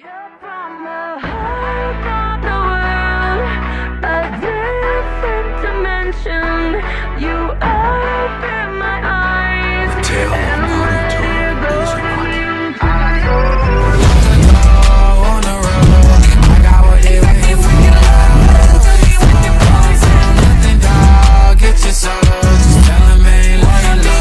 You're from the heart of the world, a different dimension. You open my eyes, Tale of and I'm Naruto ready to go is to what? you. On the road, I got what they waiting for. Nothing, dog. Get your soul. Just tell 'em ain't lying low.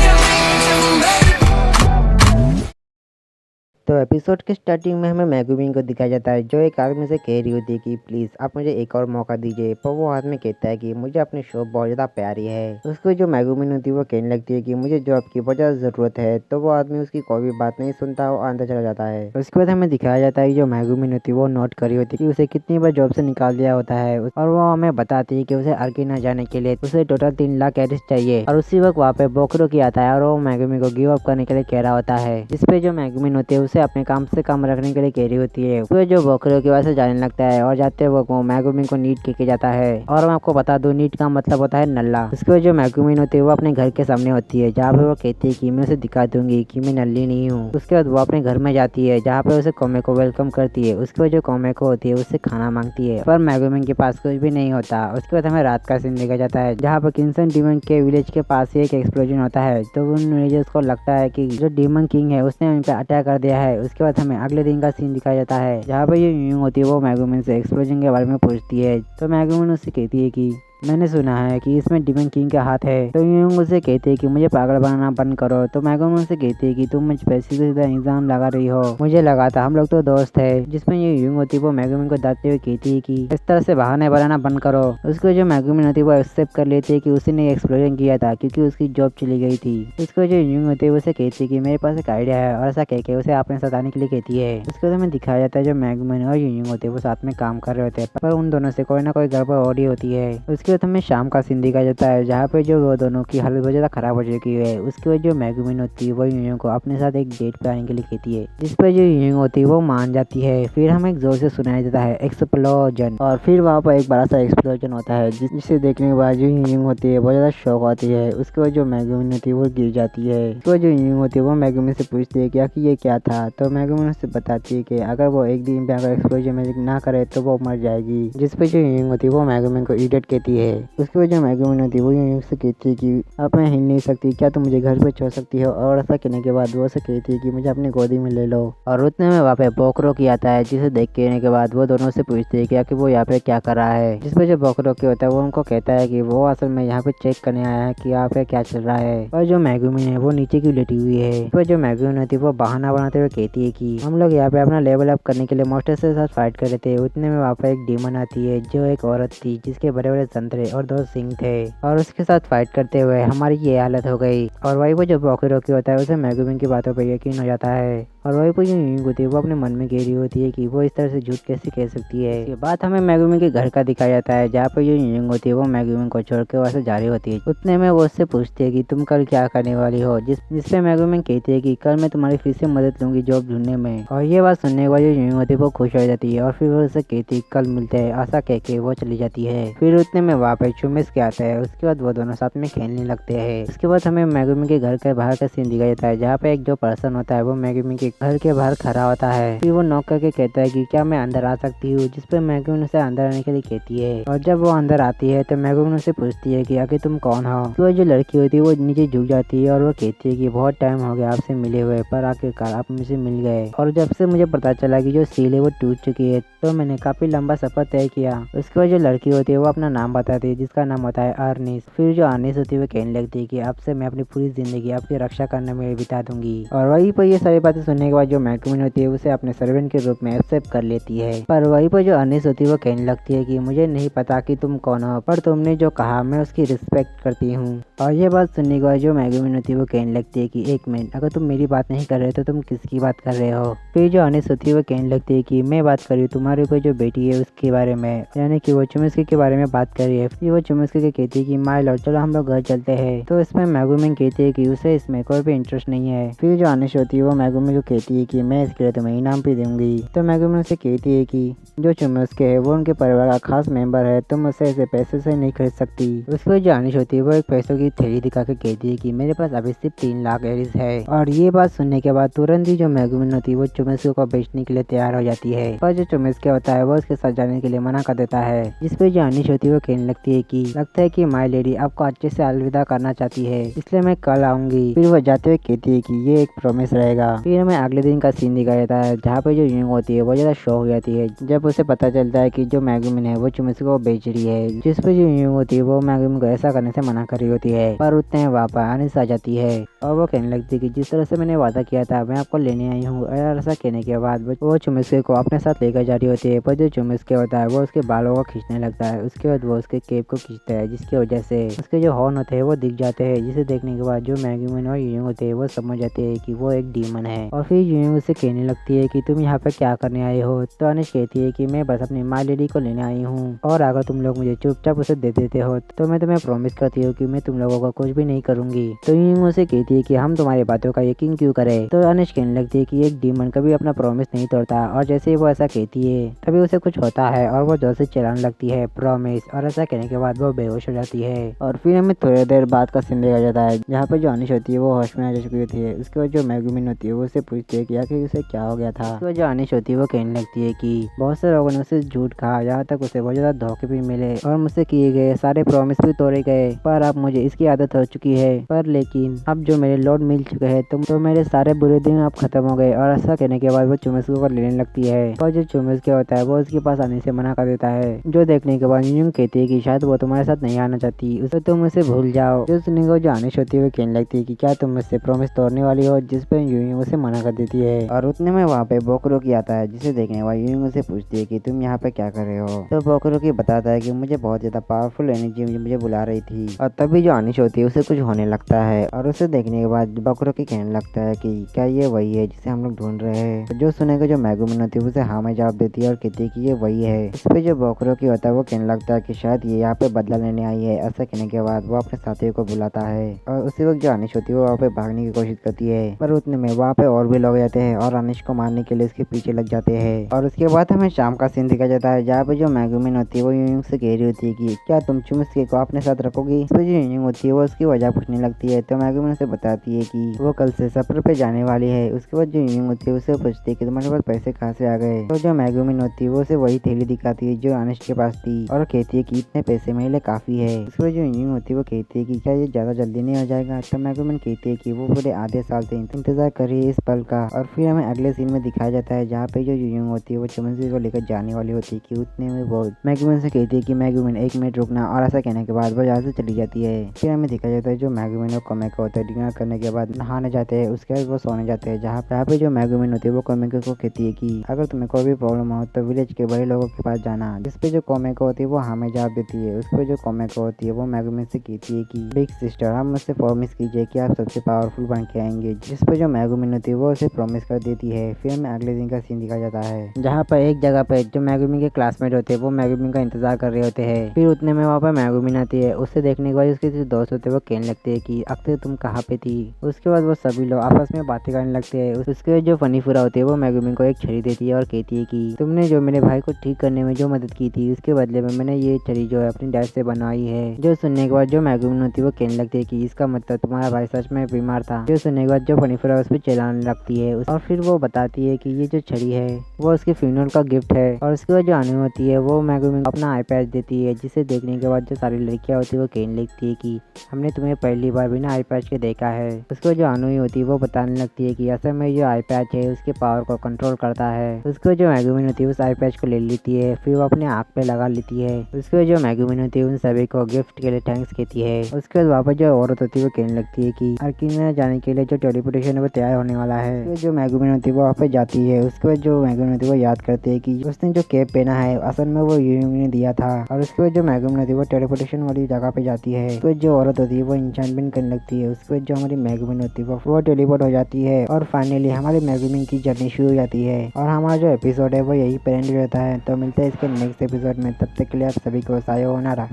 तो episode के starting में हमें मैगुमिन को दिखाया जाता है जो एक आदमी से कह रही होती है कि प्लीज़ आप मुझे एक और मौका दीजिए, पर वो आदमी कहता है कि मुझे अपनी शॉप बहुत ज़्यादा प्यारी है। उसको जो मैगुमिन होती है वो कहने लगती है कि मुझे जॉब की बहुत ज़्यादा ज़रूरत है, तो वो आदमी उसकी कोई भी बात नहीं सुनता, वो अंदर चला जाता है। उसके बाद हमें दिखाया जाता है कि जो मैगुमिन होती है वो नोट करी होती है कि उसे कितनी बार जॉब से निकाल दिया होता है, और वो हमें बताती है कि उसे अर्किना जाने के लिए उसे टोटल 3 लाख कैरेट्स चाहिए। और उसी वक्त वहाँ पे बोकरो की आता है और वो मैगुमिन को गिव अप करने के लिए कह रहा होता है, जिसपे जो मैगुमिन होती है उसे अपने काम से काम रखने के लिए कह रही होती है। फिर जो बोकरो की वजह से जाने लगता है और जाते वक्त वो मैगुमिन को नीट के जाता है। और मैं आपको बता दूं नीट का मतलब होता है नल्ला। उसके बाद जो मैगुमिन होती है वो अपने घर के सामने होती है, जहाँ पे वो कहती है कि मैं उसे दिखा दूंगी कि मैं नल्ली नहीं हूँ। उसके बाद वो अपने घर में जाती है जहाँ पे उसे कोमे को वेलकम करती है। उसके बाद जो कोमे को होती है उससे खाना मांगती है, पर मैगुमिन के पास कुछ भी नहीं होता। उसके बाद हमें रात का सीन देखा जाता है जहाँ पर किंसन डीमन के विलेज के पास ही एक एक्सप्लोजन होता है, तो उन विलेजर्स को लगता है कि जो डीमन किंग है उसने उन पर अटैक कर दिया है। उसके बाद हमें अगले दिन का सीन दिखाया जाता है जहाँ पे ये यूं होती है वो मैगुमिन से एक्सप्लोजन के बारे में पूछती है, तो मैगुमिन उससे कहती है कि मैंने सुना है कि इसमें डीमन किंग का हाथ है। तो यूं उसे कहते हैं कि मुझे पागल बनाना बंद करो। तो मैगुमिन उसे कहती है कि तुम मुझ पे सीधा सीधा इल्जाम लगा रही हो, मुझे लगा था हम लोग तो दोस्त है। जिसमें ये यूं होती है वो मैगुमिन को दाते हुए कहती है कि इस तरह से बहाने बनाना बंद करो। उसको जो मैगुमिन होती है वो एक्सेप्ट कर लेती है कि उसी ने एक्सप्लोजन किया था क्योंकि उसकी जॉब चली गई थी। उसको जो यूं होती है उसे कहती है कि मेरे पास एक आइडिया है, और ऐसा कह के उसे अपने साथ आने के लिए कहती है। उसके बाद हमें दिखाया जाता है जो मैगुमिन और यूं होते हैं वो साथ में काम कर रहे होते हैं, पर उन दोनों से कोई ना कोई गड़बड़ हो रही होती है। उसके बाद हमें शाम का सीन दिखाया जाता है जहाँ पे जो वो दोनों की हालत बहुत ज्यादा खराब हो चुकी है। उसके बाद जो मैगुमिन होती है वो यूं को अपने साथ एक डेट पे आने के लिए कहती है, जिस पे जो यूं होती है वो मान जाती है। फिर हमें एक जोर से सुनाया जाता है एक्सप्लोजन, और फिर वहाँ पर एक बड़ा सा एक्सप्लोजन होता है जिसे देखने के बाद जो यूं होती है बहुत ज्यादा शौक होती है। उसके बाद जो मैगुमिन होती है वो गिर जाती है। तो जो यूं होती है वो मैगुमिन से पूछती है कि ये क्या था, तो मैगुमिन उससे बताती है कि अगर वो एक दिन पे अगर एक्सप्लोजन ना करे तो वो मर जाएगी। जिस पे जो यूं होती है वो मैगुमिन को इडियट कहती है। उसके बाद जो मैगुमिन होती है वो यूं से कहती है कि अब मैं हिल नहीं सकती, क्या तुम मुझे घर पे छोड़ सकती हो। और ऐसा कहने के बाद वो से कहती है कि मुझे अपनी गोदी में ले लो। और उतने में वहाँ पे बोकरो की आता है, जिसे देख के बाद वो दोनों से पूछती है कि आखिर वो यहाँ पे क्या कर रहा है। जिसपे जो बोकरो की होता है वो उनको कहता है कि वो असल में यहाँ पे चेक करने आया है कि यहाँ पे क्या चल रहा है। और जो मैगुमिन है वो नीचे की लेटी हुई है। तो जो मैगुमिन होती है वो बहाना बनाते हुए कहती है कि हम लोग यहाँ पे अपना लेवल अप करने के लिए मॉन्स्टर के साथ फाइट कर रहे थे। उतने में वहाँ पे एक डीमन आती है जो एक औरत थी जिसके बड़े बड़े संतरे और 2 सिंग थे, और उसके साथ फाइट करते हुए हमारी ये हालत हो गई। और वही वो जो बोकरो की होता है उसे मैगुमिन की बातों पर यकीन हो जाता है, और वही पर यूं होती है वो अपने मन में कह रही होती है कि वो इस तरह से झूठ कैसे कह सकती है। इसके बाद हमें मैगुमिन के घर का दिखाया जाता है जहाँ पर यूं होती है वो मैगुमिन को छोड़ के वहाँ से जा रही होती है। उतने में वो उससे पूछती है कि तुम कल क्या करने वाली हो, जिसपे मैगुमिन कहती है कि कल मैं तुम्हारी फिर से मदद लूंगी जॉब ढूंढने में। और ये बात सुनने के बाद यूं होती है वो खुश हो जाती है, और फिर वो उससे कहती है कल मिलते हैं, ऐसा कह के वो चली जाती है। फिर उतने में वहाँ पे चुमिस के आता है। उसके बाद वो दोनों साथ में खेलने लगते हैं। उसके बाद हमें मैगुमिन के घर के बाहर का सीन दिखाया जाता है जहाँ पे एक जो पर्सन होता है वो मैगुमिन के घर के बाहर खड़ा होता है। फिर वो नॉक करके कहता है कि क्या मैं अंदर आ सकती हूँ, जिसपे मैगुमिन उसे अंदर आने के लिए कहती है। और जब वो अंदर आती है तो मैगुमिन उसे पूछती है कि आखिर तुम कौन हो। तो जो लड़की होती है वो नीचे झुक जाती है और वो कहती है कि बहुत टाइम हो गया आपसे मिले हुए, पर आखिरकार आप मुझसे मिल गए। और जब से मुझे पता चला कि जो सील है वो टूट चुकी है, तो मैंने काफी लंबा सफर तय किया। उसके बाद जो लड़की होती है वो अपना नाम बताती है जिसका नाम होता है अर्निस। फिर जो अर्निस होती है वो कहने लगती है कि अब से मैं अपनी पूरी जिंदगी आपकी रक्षा करने में बिता दूंगी। और वहीं पर ये सारी बातें सुनने के बाद जो मैगुमिन होती है उसे अपने सर्वेंट के रूप में एक्सेप्ट कर लेती है। पर वहीं पर जो अर्निस होती है वो कहने लगती है कि मुझे नहीं पता कि तुम कौन हो, पर तुमने जो कहा मैं उसकी रिस्पेक्ट करती हूँ। और ये बात सुनने के बाद जो मैगुमिन होती है वो कहने लगती है कि एक मिनट, अगर तुम मेरी बात नहीं कर रहे तो तुम किसकी बात कर रहे हो। फिर जो अर्निस होती है वो कहने लगती है कि मैं बात कर रही हूँ तुम्हारी कोई जो बेटी है उसके बारे में, यानी कि वो चुमिस्की के बारे में बात कर रही है। फिर वो चुमुस्के के कहती है कि माय लॉर्ड चलो हम लोग घर चलते हैं। तो इसमें मेगुमिन कहती है कि उसे इसमें कोई भी इंटरेस्ट नहीं है। फिर जो अनिश होती है वो मेगुमिन को कहती है कि मैं इसके लिए तुम्हें इनाम भी दूंगी। तो मेगुमिन से कहती है कि जो चुमुस्के है वो उनके परिवार का खास मेंबर है, तुम उसे ऐसे पैसे से नहीं खरीद सकती। उसके बाद जो अनिश होती है वो एक पैसों की थैली दिखा के कहती है कि मेरे पास अभी सिर्फ 3 लाख एरिस है। और ये बात सुनने के बाद तुरंत ही जो मेगुमिन होती है वो चुमुस्के को बेचने के लिए तैयार हो जाती है। पर जो चुमुस्के होता है वो उसके साथ जाने के लिए मना कर देता है। जिस पे जो अनिश होती है वो कहने लगती है कि लगता है कि माय लेडी आपको अच्छे से अलविदा करना चाहती है, इसलिए मैं कल आऊंगी। फिर वो जाते हुए कहती है कि ये एक प्रॉमिस रहेगा। फिर हमें अगले दिन का सीन दिखाया जाता है जहाँ पे जो यूंग होती है वो ज्यादा शॉक हो जाती है जब उसे पता चलता है कि जो मेगुमिन है वो चुमुस्के को बेच रही है। जिस पे जो यूंग होती है वो मेगुमिन को ऐसा करने से मना कर रही होती है, पर उतने वहाँ पर अनिश आ जाती है और वो कहने लगती है कि जिस तरह से मैंने वादा किया था मैं आपको लेने आई हूँ। और ऐसा कहने के बाद वो चुमुस्के को अपने साथ लेकर जा रही होती है। पर जो चुमुस्के होता है वो उसके बालों को खींचने लगता है। उसके बाद वो उसके केप को खींचता है जिसकी वजह से उसके जो हॉर्न होते हैं वो दिख जाते हैं, जिसे देखने के बाद जो मेगुमिन और यूंग होते हैं वो समझ जाते हैं कि वो एक डीमन है। और फिर यूंग उसे कहने लगती है कि तुम यहाँ पे क्या करने आए हो। तो अनिश कहती है कि मैं बस अपनी माय लेडी को लेने आई हूँ और अगर तुम लोग मुझे चुपचाप उसे दे देते हो तो मैं तुम्हें प्रॉमिस करती हूँ कि मैं तुम लोगों को कुछ भी नहीं करूंगी। तो यूंग उसे कहती है कि हम तुम्हारी बातों का यकीन क्यों करें। तो अनिश कहने लगती है कि एक डीमन कभी अपना प्रॉमिस नहीं तोड़ता। और जैसे ही वो ऐसा कहती है तभी उसे कुछ होता है और वो जोर से चिल्लाने लगती है प्रॉमिस। और ऐसा कहने के बाद वो बेहोश हो जाती है। और फिर हमें थोड़ी देर बाद का सीन देखा जाता है जहाँ पे जो अनिश होती है वो होश में आ चुकी होती है। उसके बाद जो मेगुमिन होती है वो उसे पूछती है कि आखिर उसे क्या हो गया था। तो जो अनिश होती है वो कहने लगती है कि बहुत से लोगों ने उसे झूठ कहा, यहाँ तक उसे बहुत ज्यादा धोखे भी मिले और मुझसे किए गए सारे प्रॉमिस भी तोड़े गए, पर अब मुझे इसकी आदत हो चुकी है। पर लेकिन अब जो मेरे लॉर्ड मिल चुके हैं तो मेरे सारे बुरे दिन अब खत्म हो गए। और ऐसा कहने के बाद वो चुमुस्के को लेने लगती है पर जो चुमुस्के होता है वो उसके पास आने से मना कर देता है। जो देखने के बाद यूं कहती है कि शायद वो तुम्हारे साथ नहीं आना चाहती, उसे तुम उसे भूल जाओ। जो सुनने को जो अनिश होती है वो कहने लगती है कि क्या तुम मुझसे प्रॉमिस तोड़ने वाली हो, जिस पर यूं उसे मना कर देती है। और उतने में वहाँ पे बोकरोकी आता है जिसे देखने वाली यूं उसे पूछती है कि तुम यहाँ पे क्या कर रहे हो। तो बोकरोकी बताता है कि मुझे बहुत ज्यादा पावरफुल एनर्जी मुझे बुला रही थी। और तभी जो अनिश होती है उसे कुछ होने लगता है और उसे देखने के बाद बोकरोकी कहने लगता है कि क्या ये वही है जिसे हम लोग ढूंढ रहे हैं। जो सुने को जो मेगुमिन होती है उसे हाँ में जवाब देती है और कहती है कि ये वही है। इस पे जो बोकरोकी होता है वो कहने लगता है कि शायद ये यहाँ पे बदला लेने आई है। ऐसा कहने के बाद वो अपने साथियों को बुलाता है और उसी वक्त जो अनिश होती है वो वहाँ पे भागने की कोशिश करती है, पर उतने में वहाँ पे और भी लोग जाते हैं और अनिश को मारने के लिए उसके पीछे लग जाते हैं। और उसके बाद हमें शाम का सीन दिखाया जाता है जहाँ पे जो मेगुमिन होती है वो यूं से कह रही होती है कि क्या तुम चुमुस्के को अपने साथ रखोगी। इस पे जो यूं होती है वो उसकी वजह पूछने लगती है। तो मेगुमिन उसे बताती है कि वो कल से सफर पे जाने वाली है। उसके बाद जो यूं होती है उसे पूछती है कि तुम्हारे पास पैसे कहाँ से आ गए। तो जो मेगुमिन होती है वो उसे वही थैली दिखाती है जो अनिश के पास थी और कहती है कि इतने पैसे मेरे लिए काफी है। उसके बाद जो यूं होती है वो कहती है कि क्या ये ज्यादा जल्दी नहीं हो जाएगा। तो मेगुमिन कहती है कि वो पूरे आधे साल से इंतजार कर रही है इस पल का। और फिर हमें अगले सीन में दिखाया जाता है जहाँ पे जो यूं होती है वो चुमुस्के को लेकर जाने वाली होती है कि उतने में वो मेगुमिन से कहती है कि मेगुमिन 1 मिनट रुकना। और ऐसा कहने के बाद वो यहाँ से चली जाती है। फिर हमें दिखाया जाता है जो मेगुमिन और कोमेको होता है डिनर करने के बाद नहाने जाते हैं, उसके बाद वो सोने जाते हैं। जहाँ पे जो मेगुमिन होती है वो कोमेको को कहती है कि अगर तुम्हें कोई भी प्रॉब्लम हो तो विलेज के बड़े लोगों के पास जाना। जिस पे जो कोमेको होती है वो हमें जवाब देती है। उस पर जो कोमेको होती है वो मेगुमिन से कहती है कि बिग सिस्टर आप मुझसे प्रॉमिस कीजिए कि आप सबसे पावरफुल बन के आएंगे। जिस पे जो मेगुमिन होती है वो उसे प्रॉमिस कर देती है। फिर हमें अगले दिन का सीन दिखाया जाता है जहाँ पर एक जगह पे जो मेगुमिन के क्लासमेट होते हैं वो मेगुमिन का इंतजार कर रहे होते हैं। फिर उतने में वहाँ पर मेगुमिन आती है। उसे देखने के बाद उसके जो दोस्त होते हैं वो कहने लगते हैं कि अक्सर तुम कहाँ पे थी। उसके बाद वो सभी लोग आपस में बातें करने लगते हैं। उसके जो फनीफुरा होती है वो मेगुमिन को एक छड़ी देती है और कहती है कि तुमने जो मेरे भाई को ठीक करने में जो मदद की थी उसके बदले में मैंने ये छड़ी जो है अपनी डैड से बनवाई है। जो सुनने के बाद जो मेगुमिन होती है वो कहने लगती है कि इसका मतलब तुम्हारा भाई सच में बीमार था। जो सुनने के बाद जो फनीफुरा उस पर चिल्लाने लगती है और फिर वो बताती है कि ये जो छड़ी है वो उसके फ्यूनरल का गिफ्ट है। और उसके बाद जो अनु होती है वो मेगुमिन को अपना आईपैड देती है, जिसे देखने के बाद जो सारी लड़कियां होती है वो कहने लगती है कि हमने तुम्हें पहली बार बिना आईपैड के देखा है। उसको जो अनु होती है वो बताने लगती है कि असल में जो आईपैड है उसके पावर को कंट्रोल करता है। उसको जो मेगुमिन होती है उस आईपैड को ले लेती है, फिर वो अपने आँख पे लगा लेती है। उसको जो मेगुमिन होती है उन सभी को गिफ्ट के लिए थैंक्स कहती है। उसके बाद वापस जो औरत होती है वो कहने लगती है कि अर्किना जाने के लिए जो टेलीपोर्टेशन है वो तैयार होने वाला है। तो जो मेगुमिन होती है वो वहाँ पे जाती है। उसके बाद जो मेगुमिन होती है वो याद करती है कि उसने जो कैप पहना है असल में वो यूंग ने दिया था। और उसके बाद जो मेगुमिन होती है वो टेलीपोर्टेशन वाली जगह पे जाती है। उसके बाद जो औरत होती है वो इंचांटमेंट करने लगती है। उसके बाद जो हमारी मेगुमिन होती है वो टेलीपोर्ट हो जाती है और फाइनली हमारी मेगुमिन की जर्नी शुरू हो जाती है। और हमारा जो एपिसोड है वो यही पर एंड हो जाता है। तो मिलते हैं इसके नेक्स्ट एपिसोड में, तब तक के लिए आप सभी को सायोनारा।